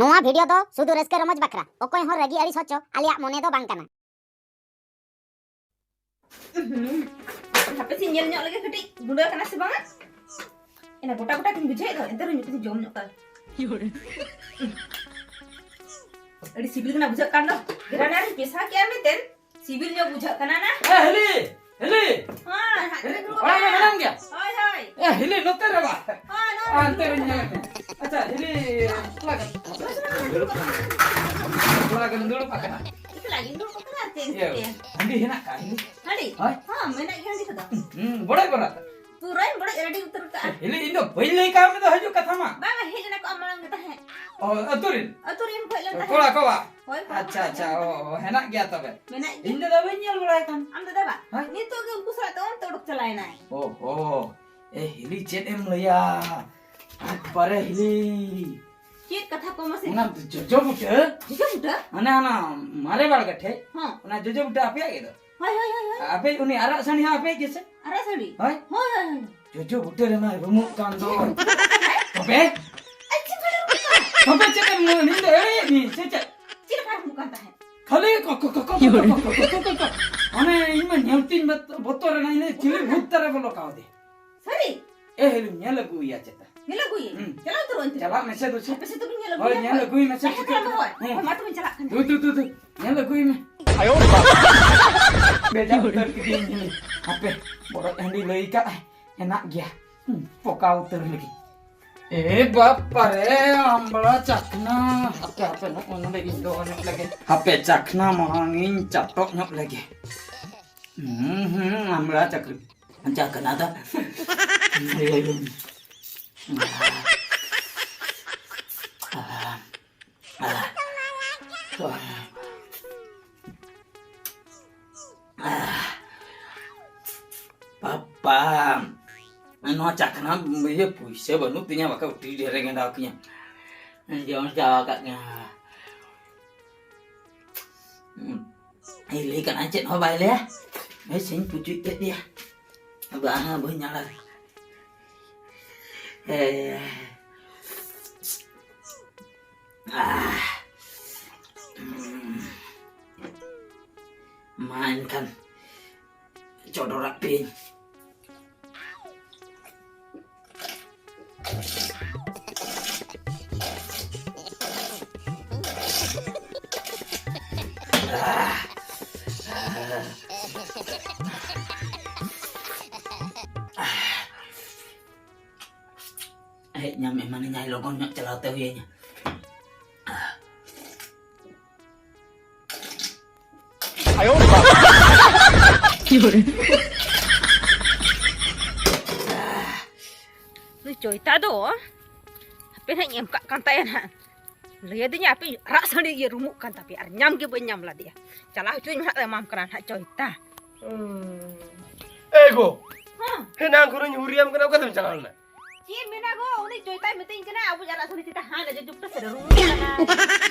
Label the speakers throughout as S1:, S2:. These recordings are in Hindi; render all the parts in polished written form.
S1: नोआ वीडियो दो सुदु रस्का रमज बकरा ओकोय हो रगी अड़ी सोचो आलिया मोने दो बांग काना
S2: हापे से nyel nyok lagi ketik budak kana se banget ina goटा kin bujai do entar nyuk jom nyok kal adi sibil kena bujak kan do gerana ari pesa kya meten sibil nyok bujak kana na
S3: हेली हेली
S2: ha
S3: orang menang क्या
S2: hai hai
S3: हेली नोते रे बा
S2: ha no
S3: अंते रे अच्छा हेली lagan dulu pakai
S2: itu lagi dulu kok ngerti
S3: ya
S2: ya
S3: andi enak kan ini
S2: hari
S3: Hai.
S2: ha menak kan di kada
S3: bora bora
S2: purai bora ready utar ka
S3: हेली इनो पहले काम में तो हजू कथा मा
S2: bang he jana ko amalang kita he
S3: oh aturin
S2: aturin ko lang
S3: कोला कोवा
S2: hoi
S3: अच्छा अच्छा ओ enak gya तबे
S2: menak
S3: इनने तो बेnyal बड़ा kan
S2: am da ba
S3: Hai.
S2: ni to ge kusra to on todok chalai nai
S3: oh oh हेली चेत em लया परे हेली
S2: चेत कथा को मसे
S3: उना जो बुटे
S2: juga muda
S3: ana ana mare bal gathe
S2: ha
S3: una jojo buta apya gitu
S2: hai hai hai hai
S3: ape uni arak sani ape kese
S2: ara sadi
S3: hai
S2: hai hai
S3: jojo buta re mai rumuk kan do ape
S2: achi pada muka
S3: ape cete mu ni de ni cete
S2: cila kan muka tah
S3: khale ko ane ima nyautin botor na ile chili bhuttare bolo ka de
S2: sari
S3: e helu nyala gu ya ceta
S2: nyala gue jalan turun
S3: chala mese do se
S2: apa sih tu nyala
S3: oh
S2: gue
S3: nyala gu mese
S2: saya kalau mau matu mencelak kan
S3: tu nyala gu me ayo beda utar ke ni ape borok handi lei ka enak gya poka utar lagi bapak re ambala cakna apa nak ono lagi do ono lagi hape cakna mangin catok nyok lagi ambala cakna ada Papa, anu cakna ye puise banu tinya baka uti dereng ndaknya. Jangan jawaknya. Ini kan ancet ho bai le. Ai sing pucu ke dia. Ba bo nyala. Mainkan jodorak pin. Nyam emang nyai logon nyak celau teh ye nya. Ayo.
S2: lu coy tado apa nak nyam kak kantai na lihat dia apa rak sandi ye rumuk kan tapi ar nyam ke benyam lah dia calah cuy mak mam keran hak coy ta
S4: Ego,
S2: ha
S4: henang kurang huriam kena kau tu jangan lah.
S2: Cien mena go uni coy tai meting kena abu jarak sandi kita han aja jupta sada rumuk kana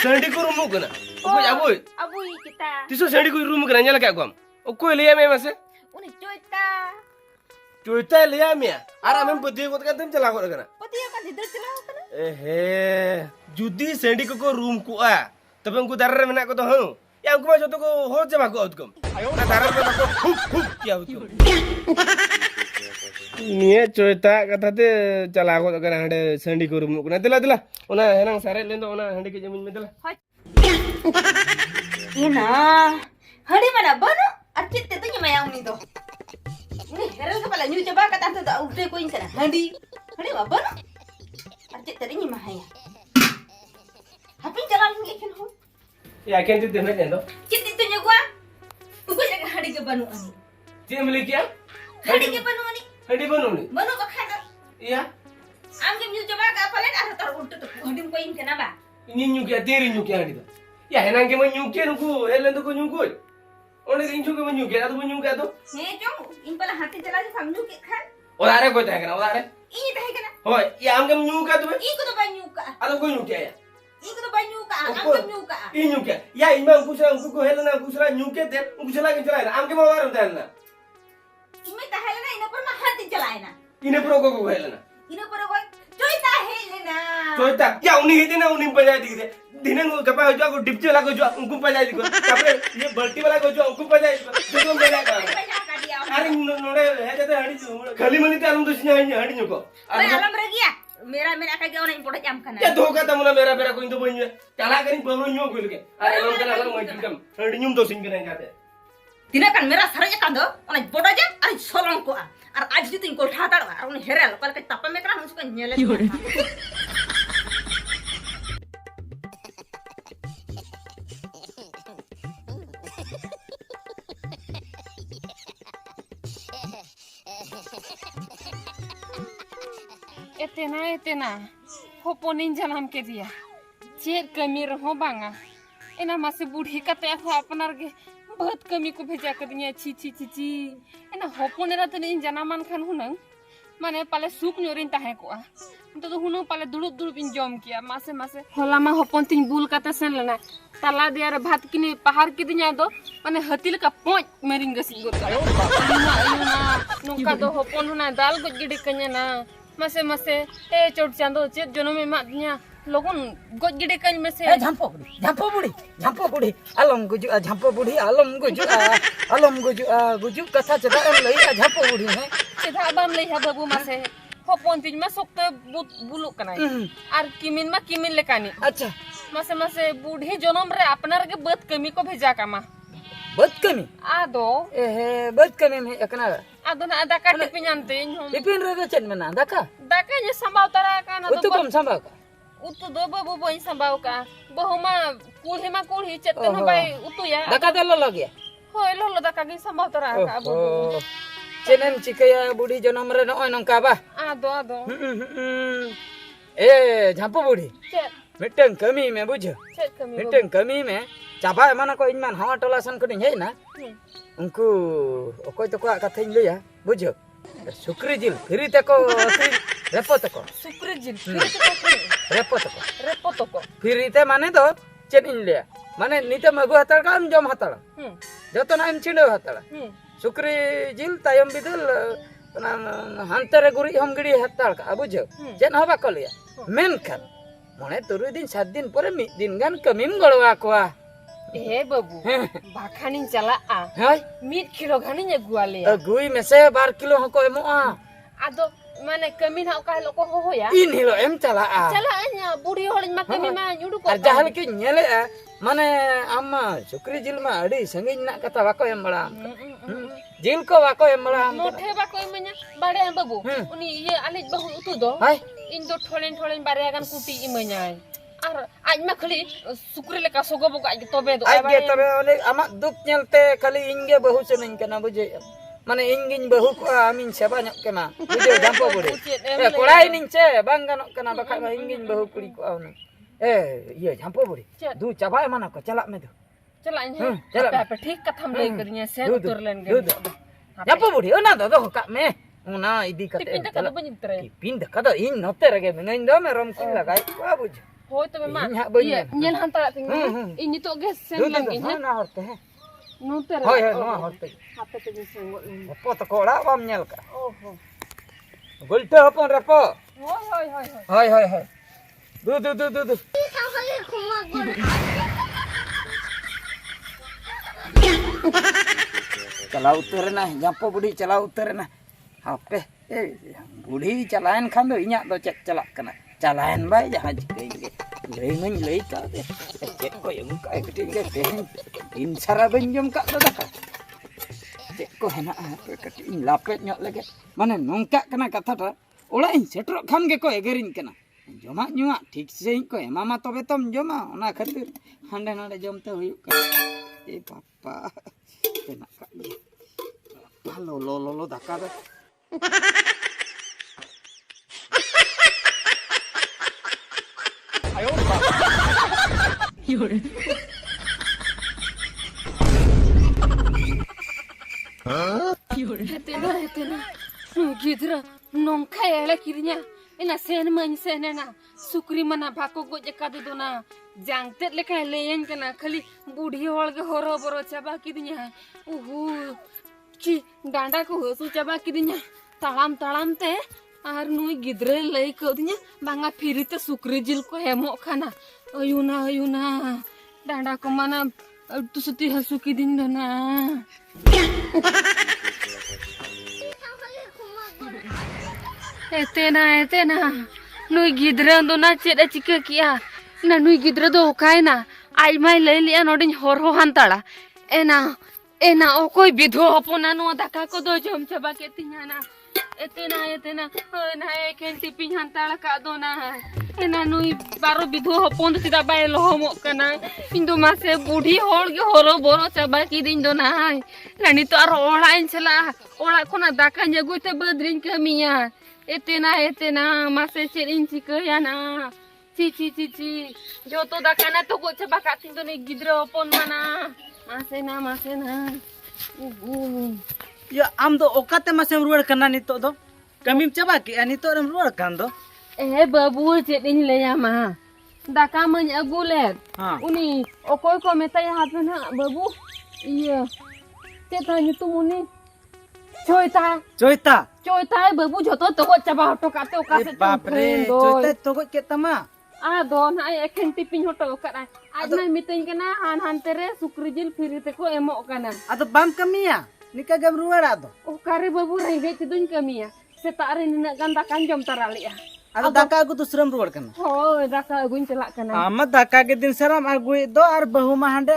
S4: Sendi ku rumu kena. Aku abu.
S2: abu kita
S4: Tisu sendi ku rumu kena nyala kau. Aku lihat me masa.
S2: uni coy ta
S4: Cuita lihat me. Ara mem putih kau kan tem cela kau kena.
S2: pati kan tidur celah kana
S4: Judi sendi ku room ku a. Tapi aku darar mena kau tu hang. Yang aku macam tu ku hot jam aku outcome. Na darar kau tu hup kia outcome. Ini cuita kata tu cela kau kena ada sendi ku room kena. Tila. Ona henang sare lendo ona hendi ke jamin medela.
S2: ina hari mana bano arcit tu nyamayang ni tu ini heran kepala nyu coba kata tu tak udah koin sana hari apa bano arcit tadi nyamaya tapi jalan ni kan ho
S4: Ya kan tu tempat lendo.
S2: cit itu nya gua jaga hari ke bano ani
S4: Dia memiliki ya?
S2: hari ke bano ani
S4: Hendi banu ni.
S2: bano bakana
S4: Iya.
S2: am ke nyu coba ka palen ar tar ultu tu hadim koin kana ba
S4: Ini nyukia teri nyukia hendi tu. Ya henang ke menyukia nuku, helen tu ku nyukut. Orang ini nyukia menyukia tu menyukia tu.
S2: he jong in pala hati jala je samju ke kan
S4: Orang ada kau tak kena, orang ada.
S2: ini tah kana
S4: Hoi, ya am ke menyukia tu.
S2: iku to banyu ka
S4: Ada kau nyukia ya.
S2: iku to banyu ka am
S4: Apa?
S2: ke nyu ka
S4: Ini nyukia. Ya ini aku helen aku sera nyukia tu. Aku sera kita lain. Am ke mau orang tu helen.
S2: ime tah helena ina par ma hati jala ina
S4: Ini pro kau helen.
S2: ina par ko coy ta helena na.
S4: Coita, ya uni hiti na uni panjai di deh. Dineng kapa hojo aku dipce lagu jo ungku panjai di ko. Tapi ye balti wala ko jo ungku panjai di ko. Jodo beda ka. Ari nore he jate hani jo. Khali mani te alum to snya hani nyoko.
S2: Oi alam lagi ya. Mera ka gauna import jam kana.
S4: Ya dhoka ta mula mera ko indo banya. Cala kari baru nyo ko lege. Ari alam kana alam mai kam. Hani nyum to sing kena jate.
S2: Tina kan mera saranya kan do. Ona boda ja ari solong ko. Ar aj di tin ko thata ar oni herel kal ka tapa me kana musuka nyele.
S5: Etena, hoponin janam ke dia. Cek kami roh banga. Ena masih budi kata aku apnar ke. बहुत कमी को भेजा कर दिया ची ची ची ची एना होपोन एरा तने जनामान खान हुनंग माने पाले सुप न्योरिन ताहे को तो हुनंग पाले दुड़ुब दुड़ुब इन जम किया मासे मासे होला मा होपोन तिन बुल काते सेन लेना ताला दिया रे भात किनी पहाड़ की दिया दो माने हतिल का पोच मेरिंग गसी गोत ना नुका दो होपोन हुना दाल गज गिडी कन्या ना मासे मासे ए चोट चांदो चेत जनम मा दिया लोगन गज गिडी कन में से
S3: झंपो बुढ़ी आलम गुजु झंपो बुढ़ी आलम गुजु गुजु कथा चदा एम लई झंपो बुढ़ी है
S5: चेदा बाम लई हा बाबू मासे होपोन तिन मा सोक्ते बुलु कनाय आर किमिन मा किमिन लेकानी
S3: अच्छा
S5: मासे मासे बुढ़ी जनम रे अपनार के बद कमी को भेजा कामा
S3: बद कमी
S5: आदो
S3: ए बद कमी में एकना
S5: आदो ना दाका टिपिनते हम
S3: टिपिन रे चेन मना दाका
S5: ने संभाव तरा का ना
S3: उतु कम संभाव का
S5: उतु दो बाबू बई संभाव का बहुमा कुढ़ी चेतन बाई उतु या
S3: दाका दे लो गया
S5: होय लो दाका के संभाव तरा का बाबू
S3: चेनम चिकया बुढ़ी जनम रे नय नंका बा
S5: आदो
S3: ए झंपो बुढ़ी
S5: चेत
S3: मिटन कमी में बुझ
S5: चेत कमी
S3: मिटन कमी में चाबा माना को इनमान हवा टोला सन को हे ना उनको ओकोय तो को कथा इन लया बुझ सुक्री जिल फिरी तको रेपो तको
S5: सुक्री जिल
S3: रेपो तको फिरी ते माने तो चेन इन लया माने नीते मगु हताड़ का हम जम हताड़ जतो ना हम छिंडो हताड़ सुक्री जिल तायम बिदल हांते रे गुरी हम गिड़ी हताड़ का बुझ चेन हवा को लया मेनखान मने तुरु दिन 7 दिन परे मिद दिन गान कमीम गड़वा कोआ
S5: ए बाबू बाखानी चला आ
S3: हाय
S5: 1 किलो घानी गुआले
S3: अगुई में से 12 किलो हको एमोआ
S5: आदो माने कमी ना का लोको हो या
S3: इन हिलो एम चला
S5: अ बुढ़ी होड़ मा कमी मा युडु को
S3: जहल के नेले माने अम्मा सुक्री जिल मा अड़ी संगिन ना कथा वाको एम बड़ा जिल को वाको एम बड़ा
S5: मोठे वाको एमnya बाड़े बाबू उनी ये आलिज बहु उतु दो
S3: हाय
S5: इन दो ठोलेन बारे गान कुटी इमኛय आर आज मा खली सुक्री लेका सोगो बको आज तबे दो
S3: आज के तबे ओले आमा दुख नेलते खाली इंगे बहु चनन कना बुझे माने इंगिन बहु को आमिन सेबा न्यक केना बुझे जाम्पो बुढ़ी ए कोड़ाई निंचे बांग गानक कना बखा इंगिन बहु कुड़ी को आउन ए ये जाम्पो बुढ़ी दू चाबाय माना को चला में दो
S5: चला चला पे ठीक कथम लई करिया से उतर लेन गे
S3: जाम्पो बुढ़ी ओना दो का में उना इदी कते
S5: पिन का बनि तरे
S3: पिन का दो इन नते रगे में नइन दो में रम कुल लगाई को बुझ
S5: होय तबे मा ये नेल हंता थिंग इन नितो गे सेन लंग इन
S3: ना होते है
S5: नो तेरे
S3: होय होय नो होते
S5: हाथे ते से
S3: पत कोड़ा बम नेल का
S5: ओहो
S3: गोलटे हपन रपो
S5: होय
S3: होय दू चला उतर ना जाम्पो बुढ़ी चला उतर ना हापे ए बुढ़ी चलायन खान दो इन्या दो चेक चला कना चलायन भाई जहां जिकेंगे लई मन लई का दे चेक को यम का कटिंगे तेहन इन सारा बंजम का दो दका चेक को हेना पे कटिंग लापेट ᱧᱚᱜ लगे माने नोंका कना कथा टा ओला इन सेटर खान गे को एगरिन कना जमा नुआ ठीक से को एमामा तबे तम जमा ओना खातिर हांडे नाडे जमते हुयु का ए पापा तेना का लो लो लो लो धक्का दे आयो
S5: हेतेना गिदरा नोंखा एले किरिnya ina sen man senena sukri mana भाको गो जका दे दोना जांगते लेका लेयन कना खाली बूढ़ी होल के होरो बरो चबा किदिnya उहु की डांडा को हसु चबा किदिnya तालाम तालाम ते आर नुई गिद्रे लई कदिnya banga फिरी ते सुक्री जिल को हेमो खाना अयुना डांडा को माना तु सुती हसु की दिन दना एतेना नुई गिद्रे दोना चेदा चिका किया ना नुई गिद्रे दो कायना आज माई लई लिया नोडिन होर हो हांताड़ा एना ओकोई विधो हपना नो दाका को दो जम चबा के तियाना एतेना ना एकेन टिपिन हांताड़ा का दो ना एना नुई बारो विधो हपन चिदा बाय लहमो कना इंदो मासे बूढ़ी होड़ के होरो बोरो चबा की दिन दो ना लानी तो आर ओड़ा इंचला ओड़ा कोना दाका जगुते बद्रिन कमिया एतेना मासे चेरिन चिकया ना ची जो तो दाका ना तो को चबा का तिन दो ने गिद्रो हपन माना मासे ना
S6: या आम दो ओकाते मासेम रुवाड़ कना नितो दो कमीम चबा के नितो रम रुवाड़ कान दो
S5: ए बाबू चेदिन लेया मा दाका मन अगुले उनी ओकोय को मेताया हाथ ना बाबू इया चेता तुम उनी चोयता बाबू जतो तो को चबा हटो काते ओकासे
S6: बाप रे चोयता तो को के तमा
S5: आ दो ना एखन टिपिन हटो करा आज ना मितइन कना हानते रे सुक्री जिल फिरी ते को एमो कना
S6: अदो बाम कमिया निका गम रुवाड़ा दो
S5: ओ कारे बाबू रेंगे तिदुन कमिया सेतारे निना गान दाका जम तरालिया
S6: अदो दाका अगु दुसरम रुवाड़ कना
S5: होय दाका अगुन चला कना
S6: आमा दाका के दिन सराम अगुई दो और बहु मा हांडे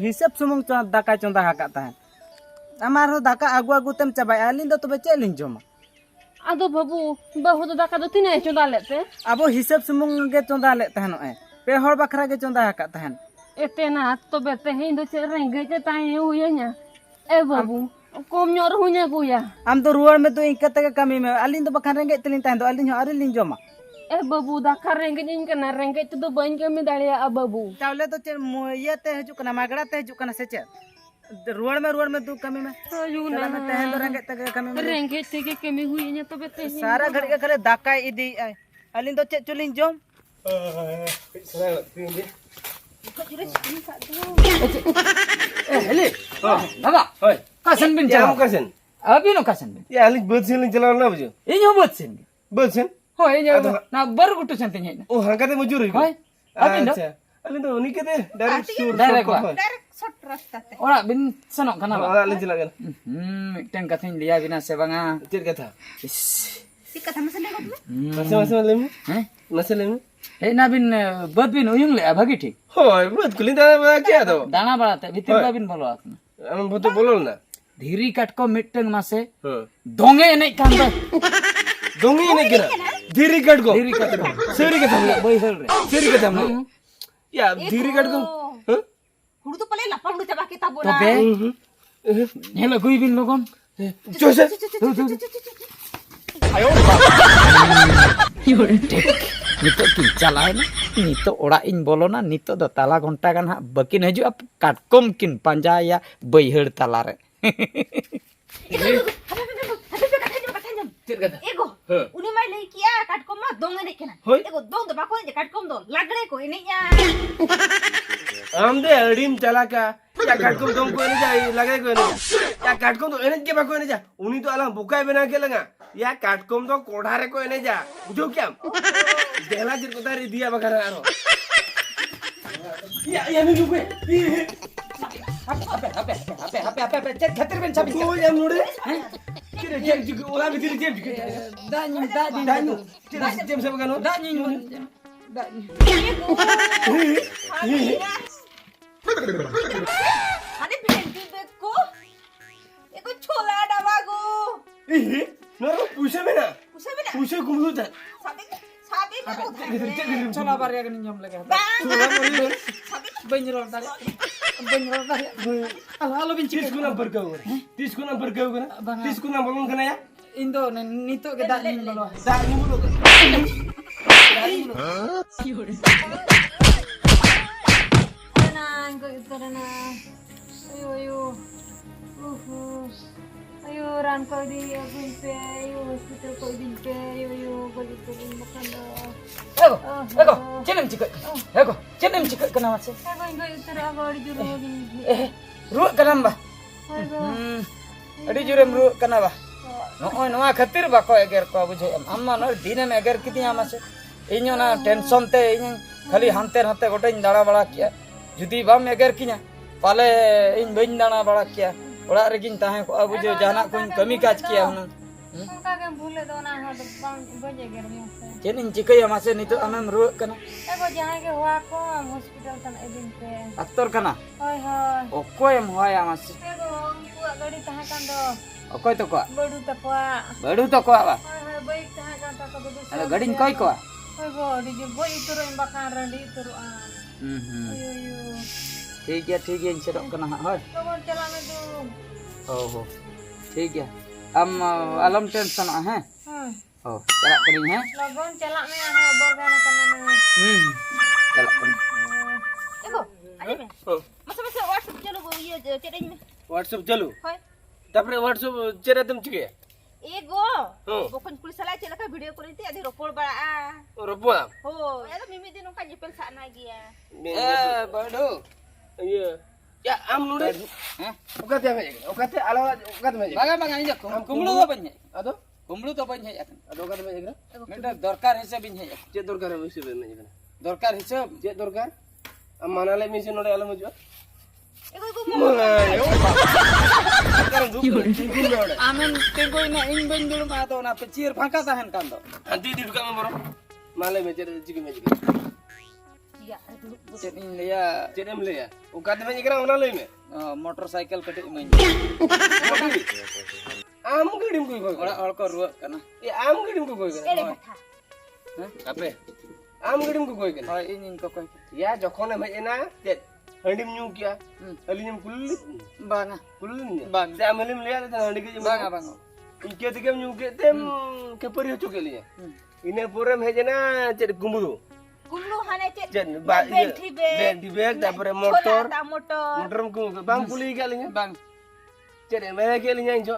S6: हिसाब सुमुंग दाका चंदा हाका ताहन अमार हो दाका अगु तेम चबाय आलिन दो तबे चेलिन जमा
S5: आदो बाबू बहु तो दाका दो तिने चंदा लेते
S6: अबो हिसाब सुमुंग गे चंदा ले तहन ए पे हर बखरा गे चंदा हाका तहन
S5: एतेना तो बेते हिं दो चे रेंगे चे ताई हुयanya ए बाबू कम ᱧᱚᱜ ᱨᱮᱦᱚᱸᱧ ᱟᱹᱜᱩᱭᱟ
S6: आम तो रुवाड़ में तो इंका तक कमी में अलिन तो बखान रेंगे तलिन तहन दो अलिन हो अरे लिन जमा
S5: ए बाबू दाका रेंगेᱧ ᱠᱟᱱᱟ रेंगे तो बाñ कमी दाड़िया बाबू
S6: चावले तो चे ये ते हजू कना मागड़ा ते हजू कना से चे रुवाड़ में तू कमी में
S5: अयुना
S6: में तहन दो रेंगे तक कमी में
S5: रेंगे चे के कमी हुयanya तो बेते
S6: सारा घड़ी के करे दाका इदी अलिन तो चे चुलिन जम
S3: हेले बाबा
S4: होय
S3: कासन बिन
S4: या
S3: चला
S4: मुकासन
S3: अभी नो कासन बिन
S4: या अलिक बद सेलिन चलाव ना बुझो
S3: इन हो बच्चन
S4: बदसन
S3: हो इन ना बर गुटो चंते है
S4: ओ हांकाते मजूर
S3: होय अभी नो
S4: अलिन तो उनी केते डायरेक्ट सूर
S3: डायरेक्ट बा
S2: डायरेक्ट शॉर्ट रास्ता ते
S3: ओरा बिन सनो कना बा
S4: अलिन चला गन
S3: मिटन कथिन लिया बिना से बांगा
S4: चेर कथा
S2: सिक्का था मसले को
S4: मसे लेमु
S3: हैं
S4: मसे लेमु
S3: ए ना बिन बद बिन उयुंग ले भागी ठीक
S4: होय बद कुलिन दा क्या दो
S3: दाना बड़ाते भीतर बा बिन बोलो आकना
S4: हम भतो बोलल ना
S3: धीरी काट को मिटन मासे
S4: हां
S3: दोंगे नहीं कान दो
S4: दोंगी ने केना धीरी कट को सेरी के हम
S3: बई हल रे
S4: सेरी के हम या धीरी कट को हां
S2: हुडू तो पले लपा हुडू चबा के ता
S3: तो
S2: बोला
S3: बे हेलो कोई बिन लोगन
S4: जोसे
S3: नितो किन चलाए ना नितो ओड़ा इन बोलो ना नितो दो ताला घंटा गान हा बकिन हजू अब काटकोम किन पंजाया बैहड़ ताला रे
S2: एगो उनी माई लई किया काटकोम मा दोंगे ने केना एगो दोंग दो बाको जे काटकोम दो लागड़े को इने या
S4: हम दे अडीम चला का या काटकोम दोंग को ने जा लगे को ने या काटकोम तो एने के बाको ने जा उनी तो अला बुकाय बना के लगा या काटकोम तो कोढ़ारे को ने जा बुझो क्या देला जिर को तारी दिया बकरा आरो या नहीं रुके
S3: अबे चेक खतर बेन छबी
S4: को या नोड़े किरे जेम ओला भीतर जेम दानी जेम सब गनो
S3: दानी
S2: अरे पिंटी बेको एगो छोला डबागो
S4: नरो पूछे में ना पूछे घुमलू था
S2: साबे
S3: चला बार या नियम लगे
S4: छोला बोली
S3: बंजरो दारे हलो बिन
S4: 30 गुना बर का होगा 30 गुना बर का होगा 30 गुना बोलूं कना या
S3: इंदो नितो के दानी बोलो
S4: दानी बोलो
S5: तरना ayo ran ko di agun pe ayo hospital ko din pe ayo balik ko din makan do
S3: ego cenem cikak kena mase
S5: ego ingo itara agori juro
S3: ruak kanamba adi jurem ruak kanaba नॉय नोआ खातिर बाको एगर को बुझे आम मा नॉय दिनेम एगर किदिया मासे इन ना टेंशन ते इन खाली हानते हानते गोटेन दाड़ा बड़ा किया जुदी बाम एगर किया पाले इन बइन दाड़ा बड़ा किया ओड़ा रेगिन ताहे को बुझे जाना को कमी काज किया हुन
S5: उनका के भूले दो ना हो तो बजे गर में से
S3: चेन इन चिकई मासे नितो आमेम रुक कना
S5: एगो जहां के हुआ को हॉस्पिटल तन एदिन पे
S3: अक्तर कना
S5: होय होय
S3: ओकोयम होया मासे
S5: एगो उनको गाड़ी तहां कान दो
S3: ओकोय तो को
S5: बडू तपा
S3: बड़ू तो को बा
S5: होय होय बाइक तहां कान ता को दो
S3: अरे गडिन कोई को
S5: होय गो डीजे बोई तुरो इन बाका रंडी तुरो आ यो
S3: ठीक है इन सेटक कना होय
S5: तो चला में दो
S3: हो ठीक है हम अलम टेंशन है हो चला करी है
S5: लगन चला में आने बरगाना करना में
S3: चला करी
S2: देखो अरे में मसे मसे व्हाट्सएप चलो वो ये चेड़े में
S4: व्हाट्सएप चलो
S2: होय
S4: तापरे व्हाट्सएप चेरे तुम चिके
S2: एगो बकन पुलिस ला चला का वीडियो कॉल ते आदि रोपड़ बड़ा आ
S4: रोपो
S2: हो या तो मिमी दिन का जेपल साना गया
S3: ए बड़ू
S4: ये या आम नुडे
S3: हैं
S4: ओकाते आलो ओकाते में
S3: बागा बागा इन कुमड़ू तो बन
S4: अदो
S3: कुमड़ू तो बन है
S4: अदो ओकाते में जगरा
S3: मेटा दरकार हिसाब इन है
S4: चे दरकार है वैसे में जगरा
S3: दरकार हिसाब
S4: चे दरकार am manale mi se nore alam jo
S2: एगो
S3: आमेन ते कोई ना इन बन दुड़ मा तो ना पे चीर फाका ताहन कान दो
S4: anti di duka mamboro male me chere chiki me jigre
S2: या
S3: चेन लिया
S4: chere em le ya ओकाते में जगरा ona lei me
S3: मोटरसाइकिल कटे में
S4: am gidim koi koi
S3: ओड़ा और को रुआ कना
S4: ये am gidim ko koi
S2: एड़े
S4: koi
S2: कथा
S4: ape am gidim ko koi koi
S3: हां इन को कोई
S4: ya jokhon em ena jet handim nyu kia alinyam kulli
S3: बांगा
S4: kulli
S3: Bang.
S4: se amalim le ya ta handi ke
S3: बांगा बांगा
S4: inke tikem nyu ke tem ke pari ho ke liya ine porem hejena jet gumburu
S2: Kullu हाने चे
S4: jet ba
S2: बेंटी
S4: benti bag tapore motor
S2: ता motor
S4: motor ku bang kuli ke liya
S3: बांग
S4: jet em ke liya injo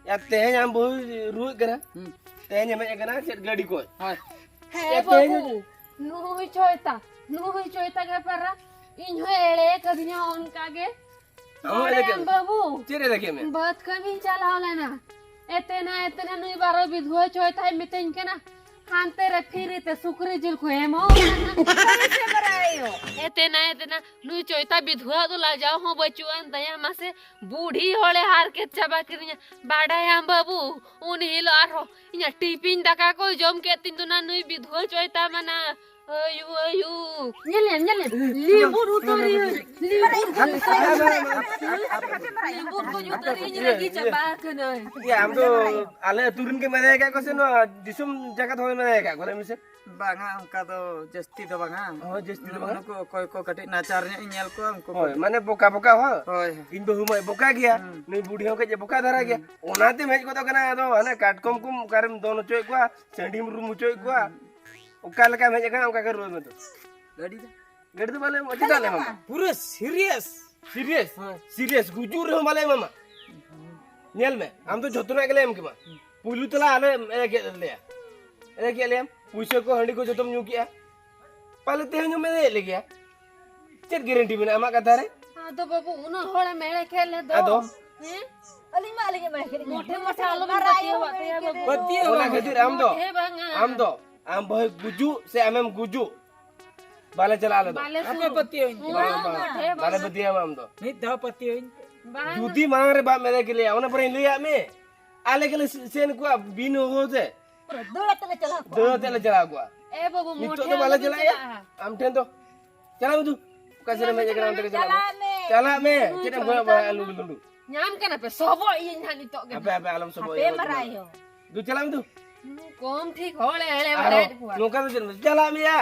S4: ya teh am boh ru kena teh nyame kena jet gadi ko
S3: हां
S4: ya teh nyu
S5: नुई चोयता के परा इन्हो एड़े कदिया उनका के
S4: हम
S5: अरे
S4: ले
S5: बाबू
S4: चेरे देखे में
S5: बहुत कमी चला होला ना एतना नुई बारो विधुआ चोयता मितेन के ना हानते रे फिरी ते सुकरी जिल को हेमो
S2: से बरायो
S5: एतना नुई चोयता विधुआ तो ला जाओ हो बचुआन दया मासे बूढ़ी होले हार के चबा करिया बाडा हम बाबू उन हिल आरो इया टिफिन दका को जम के तिंदुना नुई विधुआ चोयता मना अयो nyelen libur utori libur ko utori ni lagi coba kena
S4: ya am to ale turun ke mere ka kose no disum jaga thole mere ka gore mise
S3: बांगा उनका तो जस्ती तो बांगा
S4: हो जस्ती तो
S3: उनको कोई को कटे नाचारने इnyal को हमको
S4: होय माने बोका बोका हो
S3: होय
S4: इन बहु में बोका गया नहीं बुढ़ियों के जे बोका धरा गया ओनाते मेज को तो कना तो हने काटकम कुम करम दोनो चोय को सेंडीम रूम चोय को ओका लका मेज का ओका कर रोज में तो गड़ी तो वाले मजे डाले मामा
S3: पूरे सीरियस
S4: सीरियस सीरियस गुजूर रे माले मामा नेल में हम तो जतुना गेले हम के मा पुलु तला आले ए के ले पुइसे को हंडी को जतम न्यू किया पहले ते न्यू में ले गया चेक गारंटी में आमा कथा रे
S5: हां तो बाबू उन होळे मेळे खेले दो
S4: आदो
S2: अली में खेले
S5: मोठे मोठे आलू में बतियो बाबू
S3: बतियो
S4: ओला खातिर
S5: हे बांगा
S4: हम भाई गुजू से हम गुजू बाले चला ले दो
S3: आपे बतियो
S4: बाले बतिया हम दो
S3: नहीं दा पतियो
S4: दूधी मांग रे बाप मेरे के लिए ओना पर लिया में आले के लिए सेन को बिन हो से दो तेले चला को
S5: ए बाबू
S4: नितो
S5: मोठे
S4: तो बाले चला या हम ठेन तो चला तू कैसे में जगह हम चला में चेते गो लुंडू
S5: nyam kana pe sobo yin hani to ge
S4: अबे आलम सब
S2: पे मरायो
S4: तू चला तू
S5: kom thik hole hele bare
S4: नोका तो चला में या